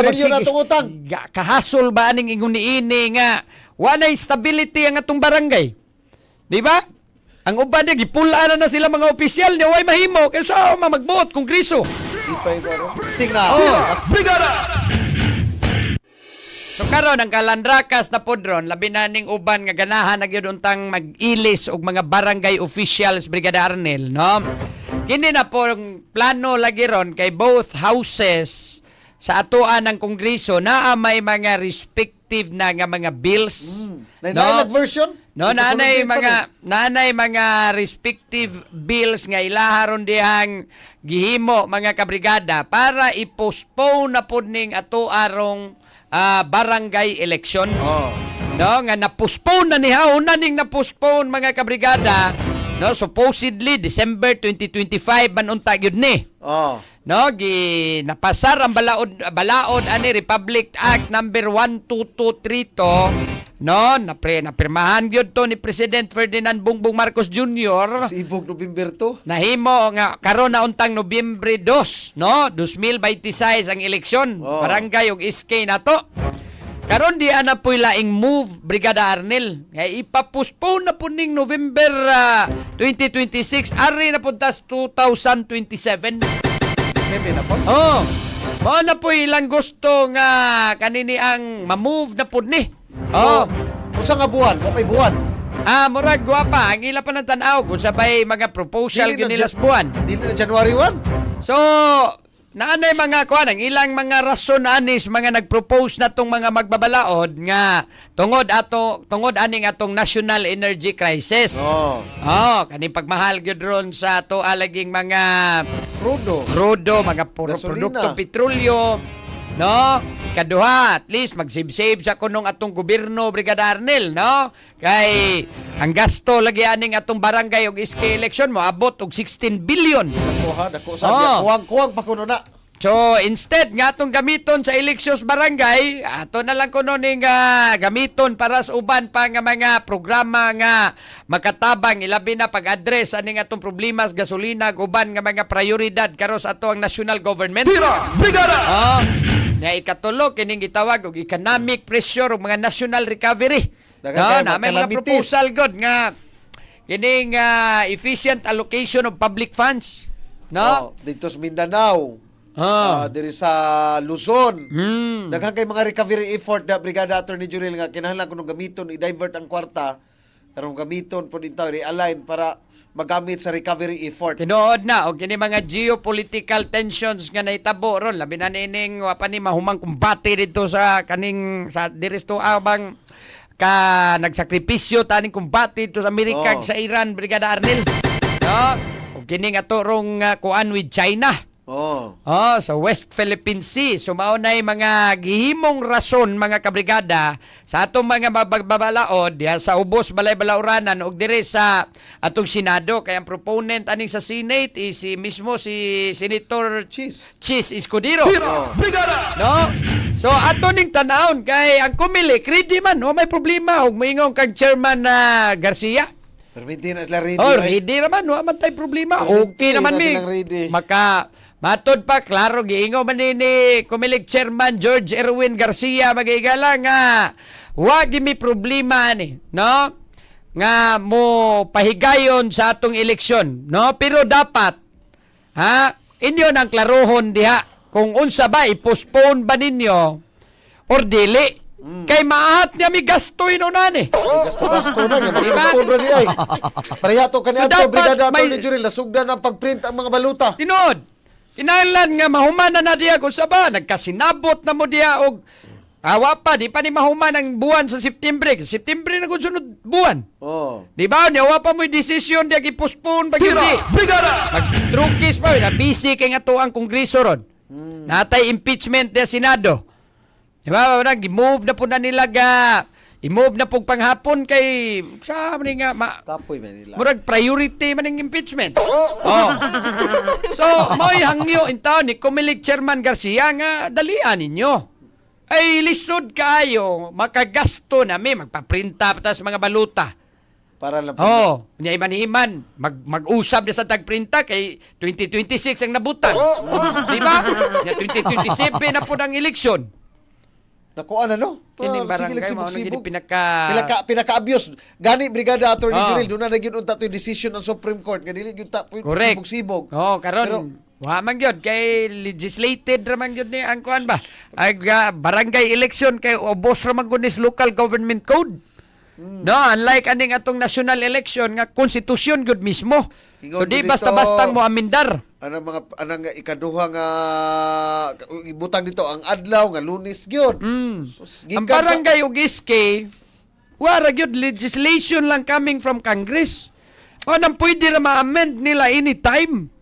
Trilyon na itong utang. Kahasol ba aning ingon niini nga walay stability ang atong barangay. Di ba? Ang uban niya, gipulaan na sila mga opisyal niya, way mahimo, kaya sa magbuot, kongreso. Tingnan. Brigada! So karon ang kalandrakas na podron, labi na ning uban nga ganahan na gyud untang mag-ilis og mga barangay officials, Brigada Arnel, no? Kini na po plano lagi ron kay both houses sa atuan ng kongreso na may mga respective na nga mga bills. Nailag version? No, nanay mga respective bills nga ilaharon dihang gihimo mga kabrigada para i-postpone na pud ning ato arong barangay election. No, nga na-postpone na niya, una ning na-postpone mga kabrigada. No, supposedly December 2025 man unta gyud ni. No, napasar ang balaod ani Republic Act number 12232. No, napirmahan gyud to ni President Ferdinand Bongbong Marcos Jr. Sibog November to. Nahimo nga karon na untang Nobyembre 2, no? 2026 ang eleksyon, barangay ug SK nato. Karon di ana po'y laing move, Brigada Arnel. Nga ipa-postpone na po ning November 2026, ari na po tas 2027. 7 na po? Mao na po ilang gusto nga kanini ang ma-move na po ni. Usa nga buwan, may buwan. Murag guwapa, ang ila pa ng tanaw kung sabay mga proposal ginilas buwan. Dili na January 1. So, naanay mga kuan, ang ilang mga rason anis mga nagpropose na tong mga magbabalaod nga tungod aning atong national energy crisis. Kani pagmahal gyud ron sa ato alaging mga crudo, mga produktong petrolyo. No? Kaduha, at least magsave-save sa kunong atong gobyerno, Brigada Arnel, no? Kay ang gasto lagi aning atong barangay og SK election mo abot og 16 billion. Dako sa kuwang pa kuno na. So, instead nga atong gamiton sa elections barangay, ato na lang kuno ning gamiton para sa uban pa nga mga programa nga makatabang ilabi na pag-address aning atong problema sa gasolina ug uban nga mga prioridad karon sa ato ang national government. Brigada! Na ikatulo kining gitawag og economic pressure ug mga national recovery. Na may mga proposal god nga kining efficient allocation of public funds. No? Dito sa Mindanao. Diri sa Luzon. Daghang kay mga recovery effort na Brigada Attorney Jurel nga kinahanglan kuno gamiton i-divert ang kwarta karong gamiton pud dito realign para magamit sa recovery effort. Tinuod na og kini mga geopolitical tensions nga nahitabo ron labi na nining wa pa ni mahumang kumbate dito sa kaning sa diristo abang ka nagsakripisyo taning kumbate dito sa Amerika sa Iran, Brigada Arnel. No? Og kini nga turong kuan with China. Sa West Philippine Sea. So maunay mga gihimong rason mga kabrigada sa atong mga magbabalaod sa ubos balay-balauranan og dire sa atong Senado kay ang proponent aning sa Senate is si Senator Chis Escudero. Brigada! No? So ato ning tanawon kay ang Comelec ready man, may problema og moingon kag Chairman Garcia. Permitin na sila ready. Ready naman, man tay problema. Okay naman mi. Matod pa, klaro, giingaw man ni Comelec Chairman George Erwin Garcia, magigala nga, wag mi problema ni, no? Nga mo pahigayon sa atong eleksyon, no? Pero dapat, inyo nang klarohon diha, kung unsa ba, i-postpone ba ninyo, or dili, kay maahat niya may gastoy no nani. Gasto na, postpone niya ay. Parehato ka ni ato, Brigada Attorney Jurel, nasugdan ang pagprint ang mga baluta. Tinod! Kinahanglan nga mahuman na diya kung saba, nagkasinabot na mo diya og awa pa, di pa ni mahuman ang buwan sa September. September na kung sunod buwan. Di ba? Awa pa mo yung desisyon diya i-postpone pag hindi. Mag-trukis pa, na-busy kay nga to ang kongreso ron. Natay impeachment diya Senado. Di ba? I-move na po na nila i-move na po panghapon kay sa man nga kapoy man nila. Murag priority man ang impeachment. So, mo'y hangyo in town ni Comelec Chairman Garcia nga dalian ninyo. Ay lisod kayo, makagasto na may magpaprinta pa sa mga baluta. Para lang Oh, nya iman-iman mag-usab na sa tagprinta kay 2026 ang nabutan. Di ba? Nya 2027 na po ang eleksyon. Nakuha na, no? Kining Sige lang barangay mao na gid sibog-sibog. pinaka-abuse. Gani, Brigada Attorney Oh. Jurel, doon na nagyun unta to yung decision ng Supreme Court. Nga dili yun ta Correct. sibog-sibog. Oh, Pero- karon wa man gyud kay legislated ra man gyud ni ang kuan ba? Ay barangay election kay ubos ra man gyud ni local government code. No, unlike aning atong national election nga konstitusyon gyud mismo. So Ingon di ko dito- basta-bastang mo amindar. Anang ikaduha nga ibutang dito ang adlaw nga Lunes gyud. Sus, Ang gikan sa- barangay ug iske wala gyud legislation lang coming from Congress. O nang pwede ra ma-amend nila anytime.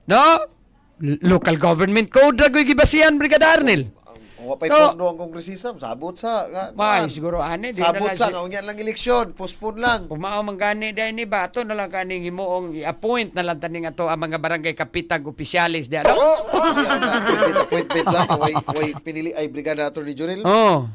No? Local government code ra gyud gibasihan Brigada Arnel. Wa pa'y So- pondo ang kongresista, sabot sa nga. May siguro ani di Sabot na sa lang. nga unyan lang eleksyon, postpone lang. Kumao man gani dahil ni bato na lang kaning himuong i-appoint na lang taning ato ang mga barangay kapitag opisyalis di ano? Appointment lang, way pinili ay Brigada Attorney Jurel. Oh.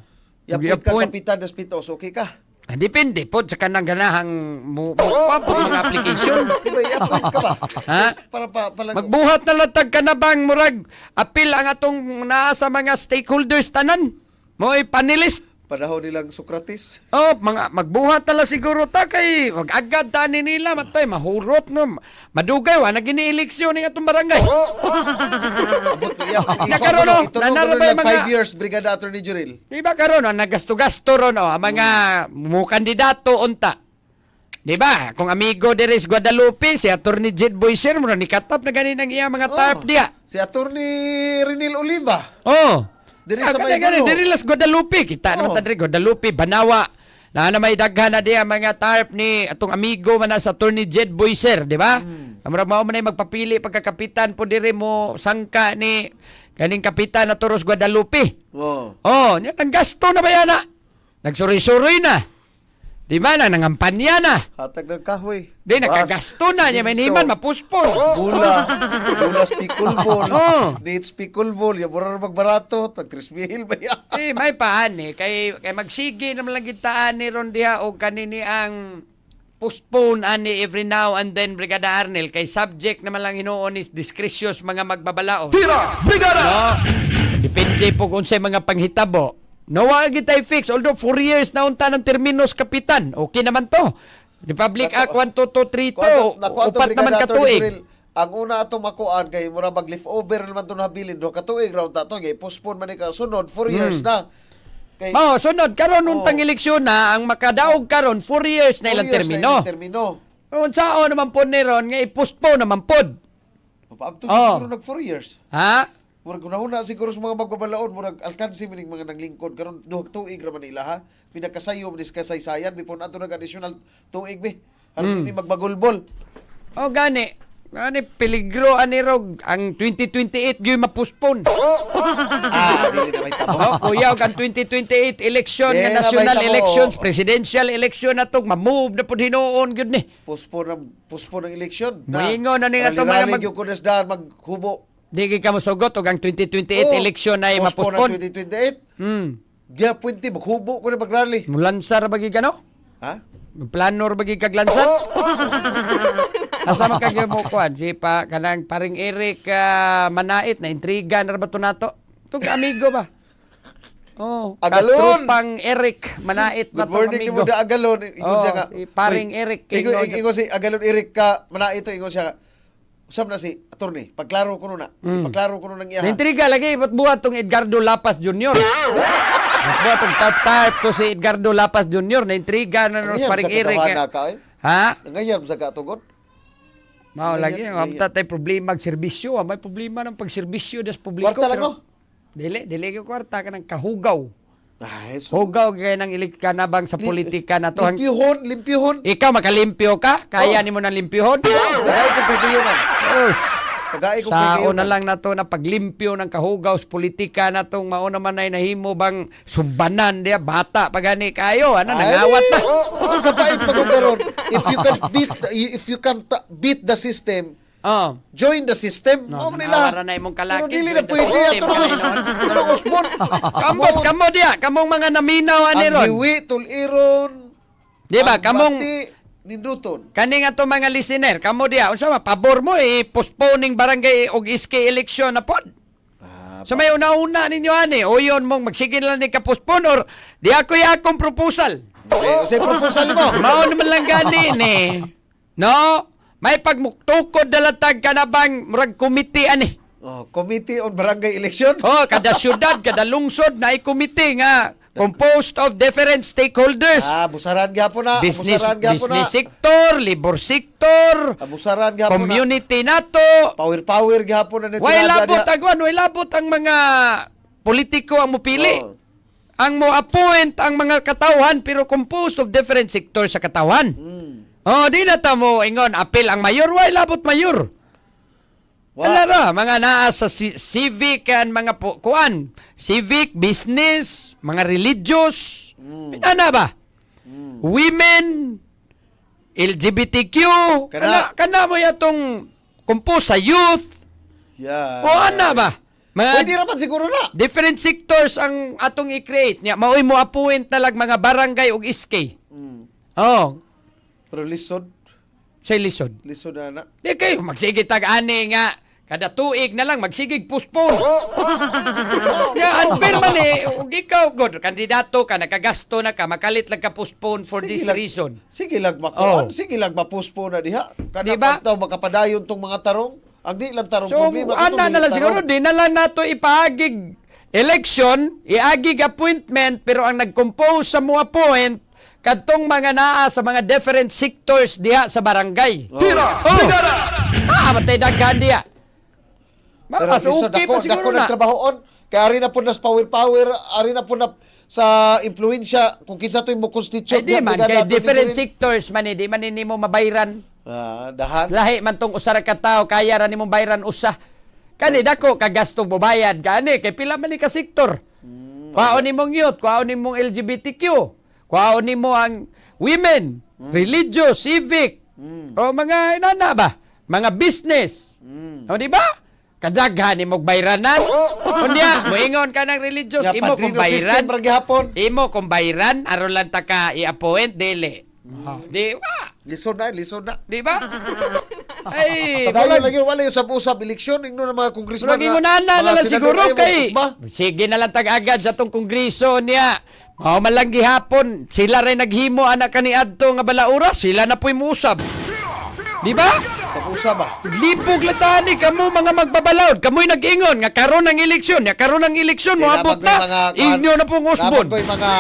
I-appoint ka I-appoint. kapitan des pitos, okay ka? Depende po sa kanang ganahang mo mga application. Di ba i-appoint ka ba? Ha? Para Magbuhat na latag ka na bang murag apil ang atong naa sa mga stakeholders tanan. Mo panelist. panahon nilang Socrates. Oh, mga magbuhat na lang siguro ta kay wag agad tani nila matay mahurot no. Madugay wa nagini-eleksyon ng atong barangay. Abot niya. Nakaroon, no? Ito Nanaro na ba yung lang mga- 5 years, Brigada Attorney Jurel. Di ba karon nagasto-gasto ron ang mga mo kandidato unta. Di ba? Kung amigo Deres Guadalupe, si Attorney Jed Boyser mo ni katap na ganin ang iya mga tarp diya. Si Attorney Renil Oliva. Oh. Diri sa may gani, gulo. diri las Guadalupe. Kita naman ta diri Guadalupe, Banawa. Na may daghan na diya mga tarp ni atong amigo man na sa Attorney Jed Boyser, di ba? Amra mao man ay magpapili pagkakapitan po diri mo sangka ni kaning kapitan na Toros Guadalupe. Oh. Oh, nya ang gasto na ba yana? Nagsuri-suri na. Di ba na nangampanya na? Hatag ng kahoy. Di nakagasto na niya may himan mapuspon. Bula. Bula speakul ball. Oh. Need speakul ball. Yung mura magbarato. Tag 3,000 ba yan? Eh may paan eh kay magsige naman lang gitaan ni ron diha og kanini ang postpone ani every now and then Brigada Arnel kay subject naman lang hinuon is discretious mga magbabalao. Tira! Brigada! No? Depende po kung sa mga panghitabo. No, wala kita'y fix. Although 4 years na unta ng terminos kapitan. Okay naman to. Republic Act 12232. Upat naman katuig. Ang una atong makuan kay mura mag lift over naman to nabilin do katuig round tato kay postpone man ni ka sunod 4 years na. Kay Mao, sunod karon untang eleksyon na ang makadaog karon 4 years na 4 ilang years termino. ilang termino. Unsao naman po ni ron nga i-postpone naman pod. Paabto Oh. siguro nag 4 years. Ha? Murag una siguro sa mga magbabalaon murag alkansi man mga naglingkod karon duha ka tuig ra man nila ha. Pinakasayo man is kasaysayan before ato nag additional tuig be. Aron hindi magbagulbol. O gani. Gani peligro ani rog ang 2028 gyud ma-postpone. Dili na may tabo. Oh, kuya og ang 2028 election Yeah, nga national nabay tamo. elections, presidential election na to, ma-move na pud hinuon gyud ni. Postpone ang eleksyon. Moingon na ni nga to mga Rally yung kunes dahil maghubo. Di ka mo sugot og ang 2028 election ay Postpone ang ma-postpone. 2028. Gya pwede maghubo ko na mag-rally. Mulansar bagi gano? Ha? Plano ra bagi kaglansar? Asa man kag mo kuan si pa kanang paring Eric Manait na intriga na ba to nato? Tug amigo ba? Oh, Agalon! pang Eric Manait na Good to morning ni amigo. mo da Agalon. Ingon Oh, siya nga. si paring Uy, Eric. Ingon si Agalon Eric ka. Mana ito ingon siya nga. Usap na si attorney. Pagklaro ko na. Pagklaro ko nang iya. Intriga lagi buhat tong Edgardo Lapas Jr. Buhat tong type to si Edgardo Lapas Jr. na intriga na nos paring Eric. Ha? Ngayon sa katugon. Mao lagi Ngayon, ang tatay problema ag serbisyo, may problema ng pagserbisyo des publiko. Kwarta lang no? Dili ko kwarta ka ng kahugaw. Ay, so. Hugaw kay nang ilikkanabang sa politika na to. Limpyuhon. Ikaw makalimpyo ka? Kaya nimo nang limpyuhon? Tagay ko kagiyon man. Us. Tagay ko Sao kagiyon na lang na to na paglimpyo ng kahugaw sa politika na tong mao naman ay nahimo bang sumbanan dia bata pagani kayo ana nangawat na. Ang kapait pa ko karon. If you can beat the system, Oh. join the system. No, Mao nila. nawara na imong kalaki, Pero dili join na the pwede system, ato kaya Osmon. Kamo dia, kamong mga naminaw ani Ang ron. hiwi tuliron. Di ba? ang Kamong bati. Nindruton. Kani nga to mga listener, kamo diya, unsa man pabor mo postponing barangay og SK election na pod. Sa may una-una ninyo ani, o yun mong magsige lang ni ka-postpone or di ako akong proposal. Sa proposal mo. Mao naman lang gani ni. No? May pagmuktukod dalatag ka na bang murag committee ani. Committee on Barangay Election. Kada syudad, kada lungsod na committee nga composed of different stakeholders. Busaran gyapon na. Business Busaran gyapon na. sector, labor sector, Busaran gyapon na. community nato. Power gyapon na nito. Way labot way labot ang mga politiko ang mupili. Ang mo appoint ang mga katawhan pero composed of different sectors sa katawhan. Di na ta mo ingon apil ang mayor, way labot mayor. Wala ra, mga naa sa civic and mga kuan, civic, business, mga religious, ano ba? Women, LGBTQ, kana mo yatong compose sa youth, Yeah. o ano ba? Mga Pwede raman siguro na. different sectors ang atong i-create niya. Maoy mo appoint na lang mga barangay ug SK. Pero lisod. Sa lisod. Lisod na na. Di kayo magsige tag-ani nga kada tuig na lang magsigig postpone. Unfair man ug ikaw god kandidato ka nakagasto na ka makalit lang ka postpone for this reason. Sige lang makuan. Sige lang mapuspone na diha. Kada Diba? taw makapadayon tong mga tarong. Ang di lang tarong So problema. ana na lang siguro di na lang nato ipaagig election, iagig appointment pero ang nag-compose sa mga point kadtong mga naa sa mga different sectors diha sa barangay. Tira! Brigada! Matay daghan diha. Pero Mas lisod okay pa ako siguro na. nagtrabahoon. Kaya ari na po na sa power, ari na po na sa influensya kung kinsa to mo constitute. Ay di man, kay different sectors man di man nimo mabayran. Dahan. Lahi man tong usa ra ka tawo kaya ra nimo bayran usa. Kani dako kagastong mobayad gani kay pila man ni ka sektor. Kwaon nimong youth, kwaon nimong LGBTQ, kwaon nimo ang women, religious, civic. O mga inana ba? Mga business. O di ba? Kadaghan imong bayranan. Unya, moingon ka ng religious, Ya, imo kung padrino system bayran. ra gihapon. Imo kung bayran, aron lang ta ka i-appoint dili. Di ba? Lisod na. Di ba? Ay, Padayon lang yun, wala yung usab eleksyon, ingno ng mga kongresman. Murag ingunana na lang siguro kay. Ba? Sige na lang tag-agad sa tong kongreso niya. Mao man lang gihapon, sila ray naghimo anak kaniadto nga balaura, sila na po'y muusab. Di ba? Sa pusa ba? Lipog latani kamo mga magbabalawd, kamoy nag-ingon nga karon ng eleksyon, mo abot na. Inyo na pong usbon. Dapat ko yung mga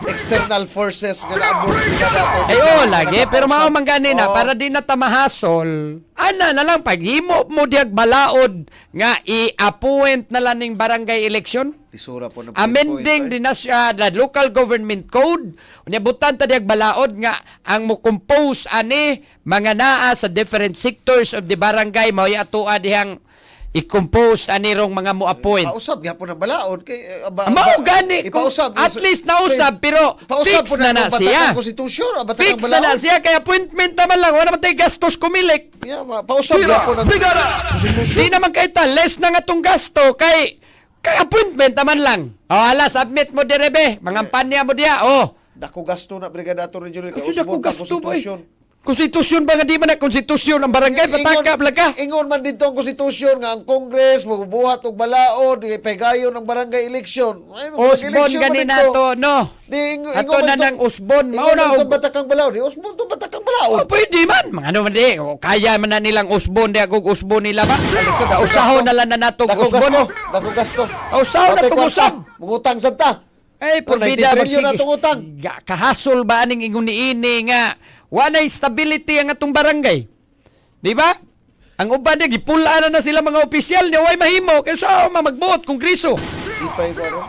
external forces nga naabot dato. Ay lagi, pero mao man gani na para di na tamahasol. Ana na lang paghimo mo diag balaod nga i-appoint na lang ning barangay election. Tisura po ng Amending din na siya the local government code. Unya butan ta diag balaod nga ang mo compose ani mga naa sa different sectors of the barangay mao atua dihang i-compose ani rong mga mo appoint. Pausab gyapon ng balaod kay Mao gani ipausab at least nausab pero fix na na siya. Konstitusyon, Fix na na siya kay appointment naman lang wala man tay gastos kumilik. Yeah, pausab Tira! gyapon ng Brigada! konstitusyon. Di naman kay ta less na nga tong gasto kay appointment naman lang. Ala submit mo direbe, mga panya mo diha. Dako gasto na brigada ato regional kay Kasi dako usbon ka gasto ba konstitusyon. Konstitusyon ba nga di man na konstitusyon ang barangay pataka blaga. Ingon man dito ang konstitusyon nga ang Congress magbubuhat og balaod kay pegayon ng barangay election. Usbon gani nato no. Ato na nang usbon mao na og batakang balaod. Usbon to batakang balaod. pwede man. Mga ano man di. Kaya man na nilang usbon di agog usbon nila ba? Usahon na lang na natong Dako usbon. gasto. Usahon na tong usab. Mungutang sad ta. Ay, Oh, 90 pagkida trillion na itong utang. Kahasol ba aning ingon niini nga walay stability ang atong barangay. Di ba? Ang uban niya, gipulaan na sila mga opisyal niya, way mahimo, kaya sa magbuot, kongreso. Di pa ito ano.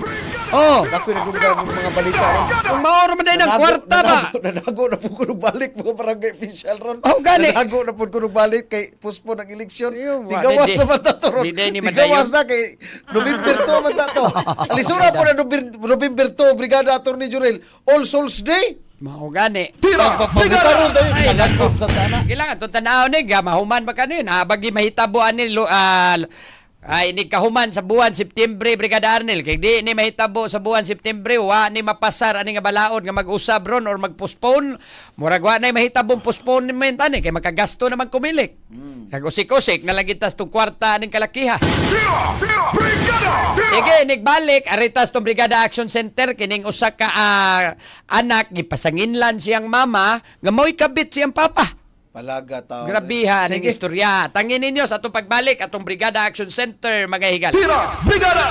Dako nagdugan ng mga balita. Kung maoro man din ang kwarta ba? Nanago na po ko balik mga barangay official ron. Gani. Nanago na po ko balik kay puspo ng eleksyon. Ayun, Tigawas di- naman tato ron. di- di- di- Tigawas na kay November 2 man tato. Alisura po na November 2, Brigada Attorney General. All Souls Day. Mao gani. Tira! Pagpabuta ron tayo. Ay, Nagagom sa tana. Kailangan to tanaw ni mahuman ba kanin? Bagi mahitabo ani Ay ni kahuman sa buwan September Brigada Arnel kay di ni mahitabo sa buwan September wa ni mapasar ani nga balaod nga mag-usab ron or mag-postpone murag wa na mahitabong postponement ani kay makagasto naman kumilik. Kag usik-usik na lagi tas tong kwarta aning kalakiha. Brigada! Sige, nigbalik aritas tong Brigada Action Center kining usa ka anak gipasanginlan siyang mama nga mo'y kabit siyang papa. Palaga tao. Grabiha ning Sige. istorya. Tangin ninyo sa atong pagbalik atong Brigada Action Center mga higal. Tira! Brigada!